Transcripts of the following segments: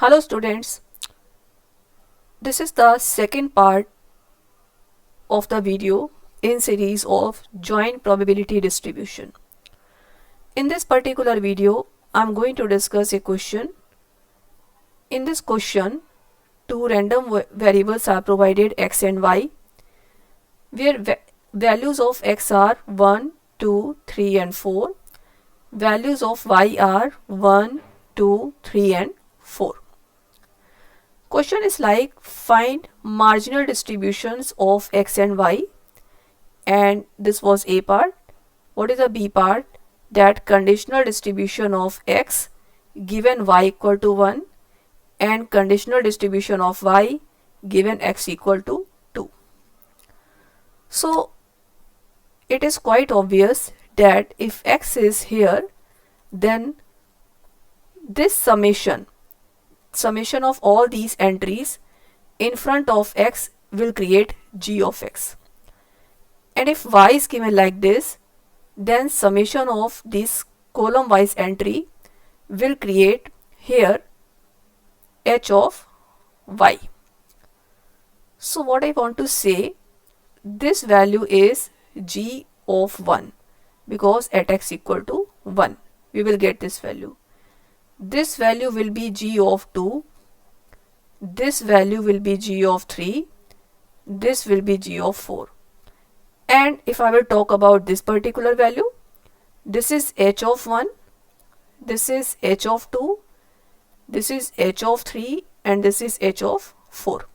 Hello students, this is the second part of the video in series of joint probability distribution. In this particular video, I am going to discuss a question. In this question, two random variables are provided x and y, where values of x are 1, 2, 3 and 4. Values of y are 1, 2, 3 and 4. Question is like find marginal distributions of x and y, and this was A part. What is the B part? That conditional distribution of x given y equal to 1 and conditional distribution of y given x equal to 2. So it is quite obvious that if x is here, then this summation of all these entries in front of x will create g of x. And if y is given like this, then summation of this column wise entry will create here h of y. So what I want to say, this value is g of 1 because at x equal to 1 we will get this value. This value will be g of 2, this value will be g of 3, this will be g of 4. And if I will talk about this particular value, this is h of 1, this is h of 2, this is h of 3 and this is h of 4.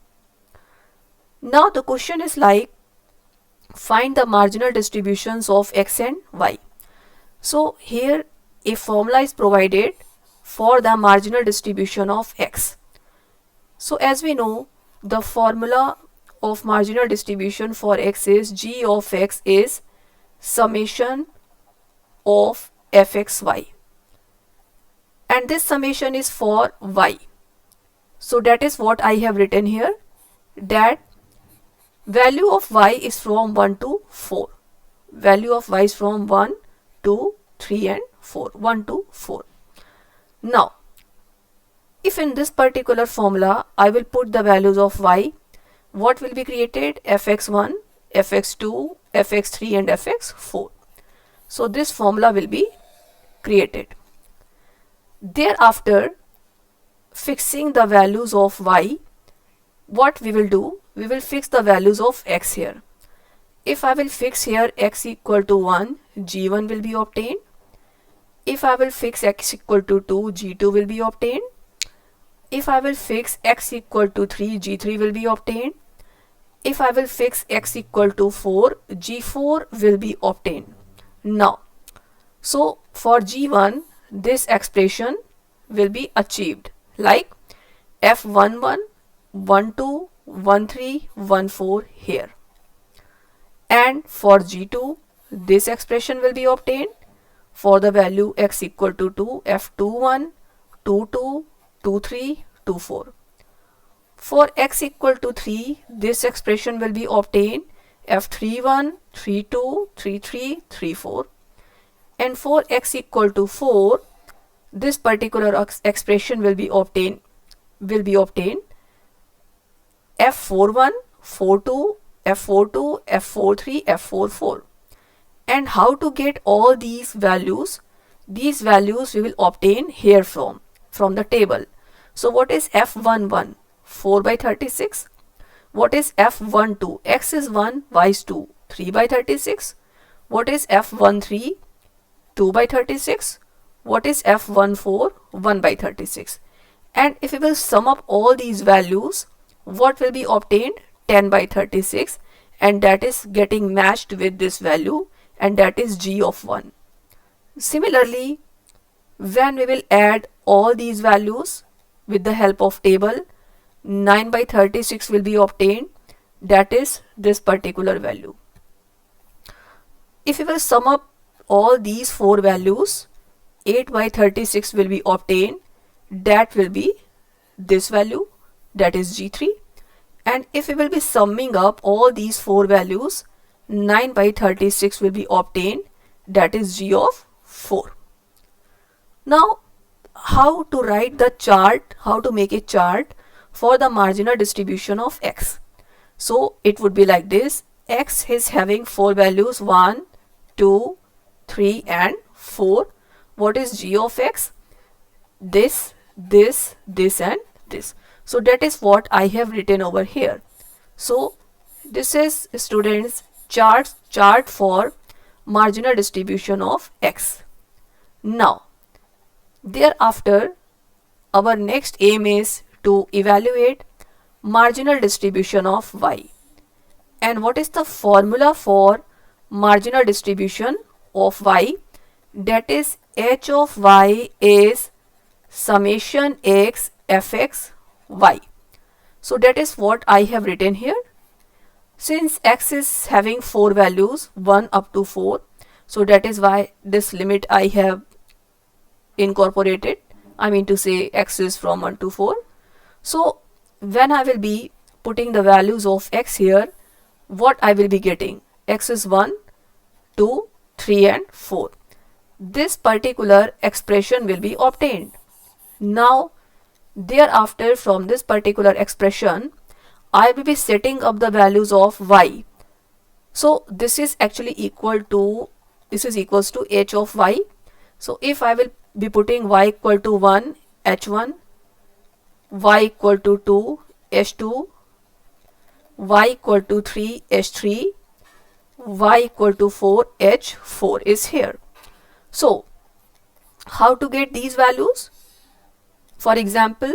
Now the question is like find the marginal distributions of x and y. So here a formula is provided for the marginal distribution of x. So as we know, the formula of marginal distribution for x is g of x is summation of fxy, and this summation is for y. So that is what I have written here, that value of y is from 1 to 4. Value of y is from 1 to 3 and 4. 1 to 4. Now, if in this particular formula I will put the values of y, what will be created? fx1, fx2, fx3 and fx4. So this formula will be created. Thereafter, fixing the values of y, what we will do? We will fix the values of x here. If I will fix here x equal to 1, g1 will be obtained. If I will fix x equal to 2, g2 will be obtained. If I will fix x equal to 3, g3 will be obtained. If I will fix x equal to 4, g4 will be obtained. Now, so for g1, this expression will be achieved like f11, 12, 13, 14 here. And for g2, this expression will be obtained for the value x equal to 2, f21, 22, 23, 24. For x equal to 3, this expression will be obtained f31, 32, 33, 34. And for x equal to 4, this particular expression will be obtained f41, 42, f42, f43, f44. And how to get all these values? These values we will obtain here from the table. So what is f11? 4 by 36. What is f12? X is 1, y is 2. 3 by 36. What is f13? 2 by 36. What is f14? 1 by 36. And if we will sum up all these values, what will be obtained? 10 by 36, and that is getting matched with this value, and that is g of 1. Similarly, when we will add all these values with the help of table, 9 by 36 will be obtained, that is this particular value. If we will sum up all these 4 values, 8 by 36 will be obtained, that will be this value, that is g3. And if we will be summing up all these 4 values, 9 by 36 will be obtained, that is g of 4. Now how to write the chart, how to make a chart for the marginal distribution of x. So it would be like this. X is having four values, 1, 2, 3 and 4. What is g of x? This, this, this and this. So that is what I have written over here. So this is, students, chart for marginal distribution of x. Now thereafter our next aim is to evaluate marginal distribution of y. And what is the formula for marginal distribution of y? That is, h of y is summation x fx y. So that is what I have written here. Since x is having four values, 1 up to 4, so that is why this limit I have incorporated. I mean to say x is from 1 to 4. So when I will be putting the values of x here, what I will be getting? X is 1, 2, 3 and 4. This particular expression will be obtained. Now thereafter, from this particular expression, I will be setting up the values of y. So this is actually equals to h of y. So if I will be putting y equal to 1, h1, y equal to 2, h2, y equal to 3, h3, y equal to 4, h4 is here. So how to get these values? For example,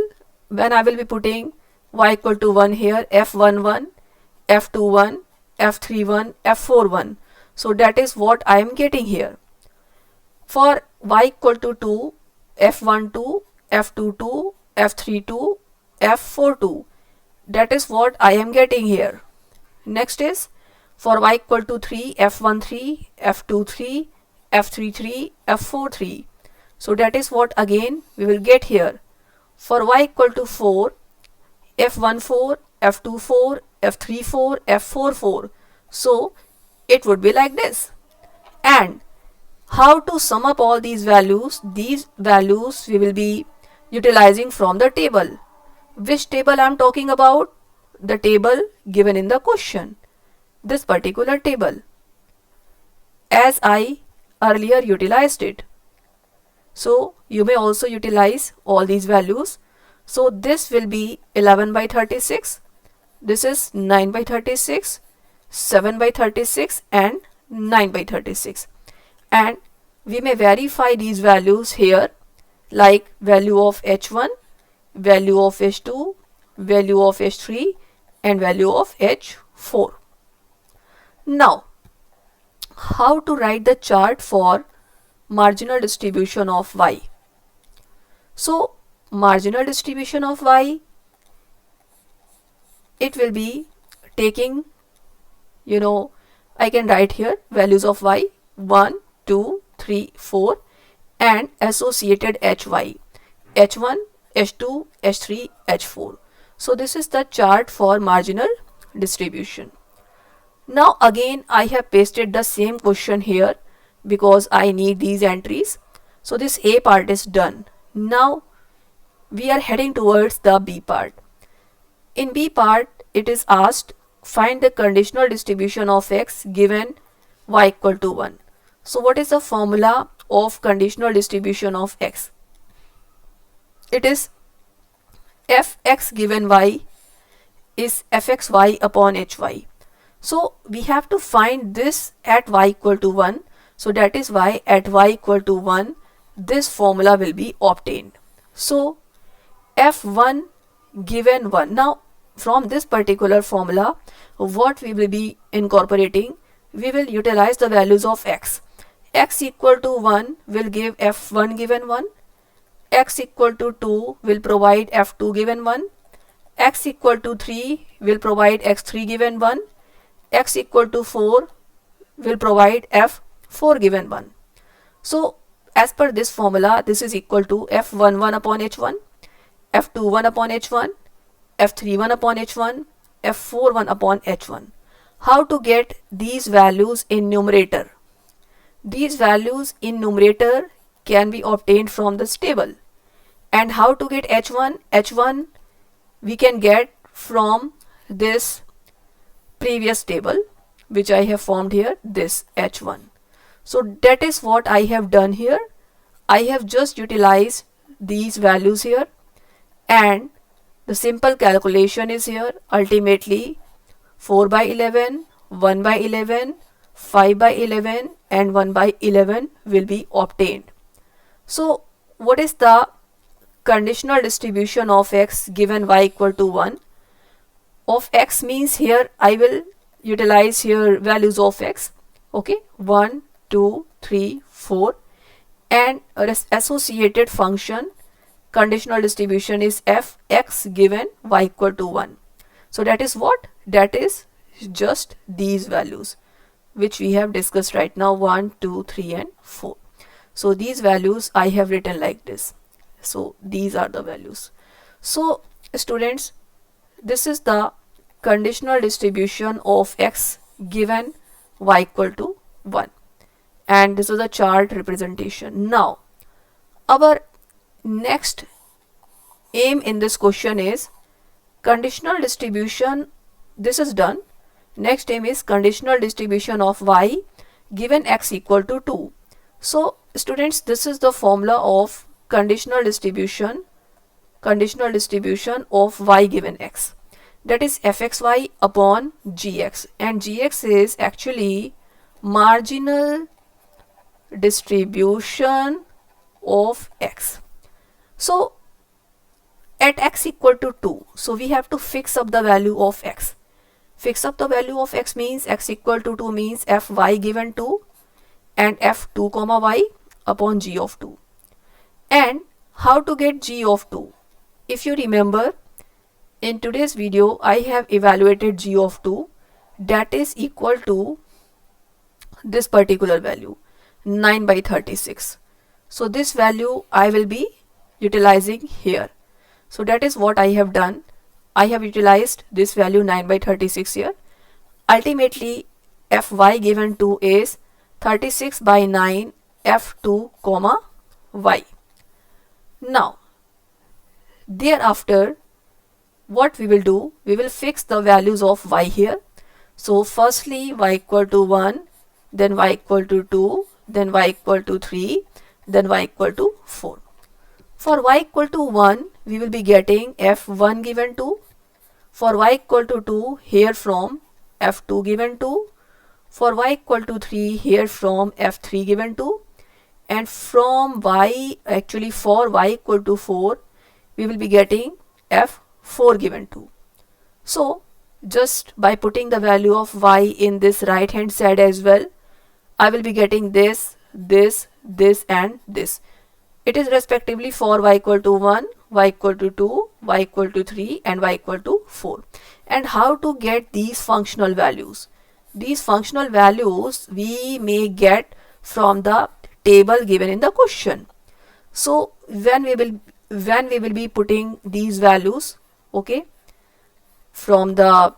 when I will be putting y equal to 1 here, f11, f21, f31, f41. So that is what I am getting here. For y equal to 2, f12, f22, f32, f42. That is what I am getting here. Next is for y equal to 3, f13, f23, f33, f43. So that is what again we will get here. For y equal to 4, f14, f24, f34, f44. So it would be like this. And how to sum up all these values? These values we will be utilizing from the table. Which table I am talking about? The table given in the question. This particular table, as I earlier utilized it. So you may also utilize all these values. So this will be 11 by 36. This is 9 by 36, 7 by 36 and 9 by 36. And we may verify these values here, like value of h1, value of h2, value of h3 and value of h4. Now how to write the chart for marginal distribution of y? So marginal distribution of y, it will be taking, I can write here values of y 1, 2, 3, 4 and associated hy, h1, h2, h3, h4. So this is the chart for marginal distribution. Now again I have pasted the same question here because I need these entries. So this A part is done. Now we are heading towards the B part. In B part it is asked, find the conditional distribution of x given y equal to 1. So what is the formula of conditional distribution of x? It is fx given y is fxy upon hy. So we have to find this at y equal to 1. So that is why at y equal to 1 this formula will be obtained. So f1 given 1. Now from this particular formula, what we will be incorporating? We will utilize the values of x. X equal to 1 will give f1 given 1. X equal to 2 will provide f2 given 1. X equal to 3 will provide x3 given 1. X equal to 4 will provide f4 given 1. So as per this formula, this is equal to f11 upon h1, f21 upon h1, f31 upon h1, f41 upon h1. How to get these values in numerator? These values in numerator can be obtained from this table. And how to get h1? H1 we can get from this previous table which I have formed here, this h1. So that is what I have done here. I have just utilized these values here, and the simple calculation is here. Ultimately 4 by 11, 1 by 11, 5 by 11 and 1 by 11 will be obtained. So what is the conditional distribution of x given y equal to 1? Of x means here I will utilize here values of x. Okay, 1, 2, 3, 4, and associated function conditional distribution is f x given y equal to 1. So that is what? That is just these values which we have discussed right now, 1, 2, 3 and 4. So these values I have written like this. So these are the values. So students, this is the conditional distribution of x given y equal to 1, and this is a chart representation. Now our next aim in this question is conditional distribution. This is done. Next aim is conditional distribution of y given x equal to 2. So students, this is the formula of conditional distribution of y given x, that is fxy upon gx, and gx is actually marginal distribution of x. So at x equal to 2, so we have to fix up the value of x. Fix up the value of x means x equal to 2 means fy given 2 and f2 comma y upon g of 2. And how to get g of 2? If you remember, in today's video I have evaluated g of 2, that is equal to this particular value, 9 by 36. So this value I will be utilizing here. So that is what I have done. I have utilized this value 9 by 36 here. Ultimately fy given 2 is 36 by 9 f2 comma y. Now thereafter what we will do, we will fix the values of y here. So firstly y equal to 1, then y equal to 2, then y equal to 3, then y equal to 4. For y equal to 1 we will be getting f1 given 2. For y equal to 2 here from f2 given 2. For y equal to 3 here from f3 given 2. And from y, actually for y equal to 4 we will be getting f4 given 2. So just by putting the value of y in this right hand side as well, I will be getting this, this, this and this. It is respectively for y equal to 1, y equal to 2, y equal to 3 and y equal to 4. And how to get these functional values? These functional values we may get from the table given in the question. So when we will be putting these values, okay, from the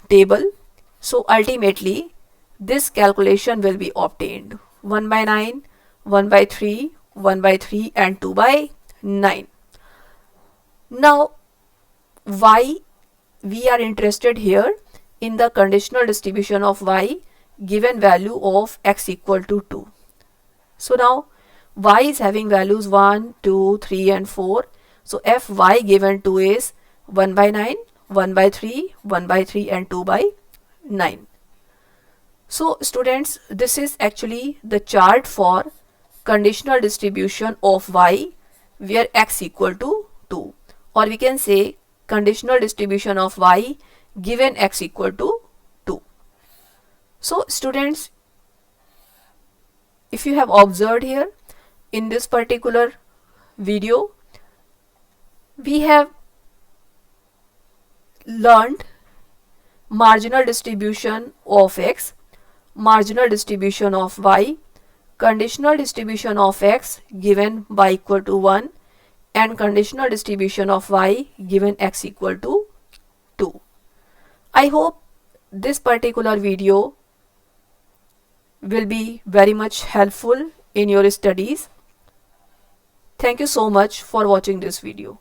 table, so ultimately this calculation will be obtained: 1 by 9, 1 by 3, 1 by 3 and 2 by 9. Now why we are interested here in the conditional distribution of y given value of x equal to 2. So now y is having values 1, 2, 3 and 4. So fy given 2 is 1 by 9, 1 by 3, 1 by 3 and 2 by 9. So students, this is actually the chart for conditional distribution of y where x equal to 2, or we can say conditional distribution of y given x equal to 2. So students, if you have observed here in this particular video, we have learned marginal distribution of x, marginal distribution of y, conditional distribution of x given y equal to 1 and conditional distribution of y given x equal to 2. I hope this particular video will be very much helpful in your studies. Thank you so much for watching this video.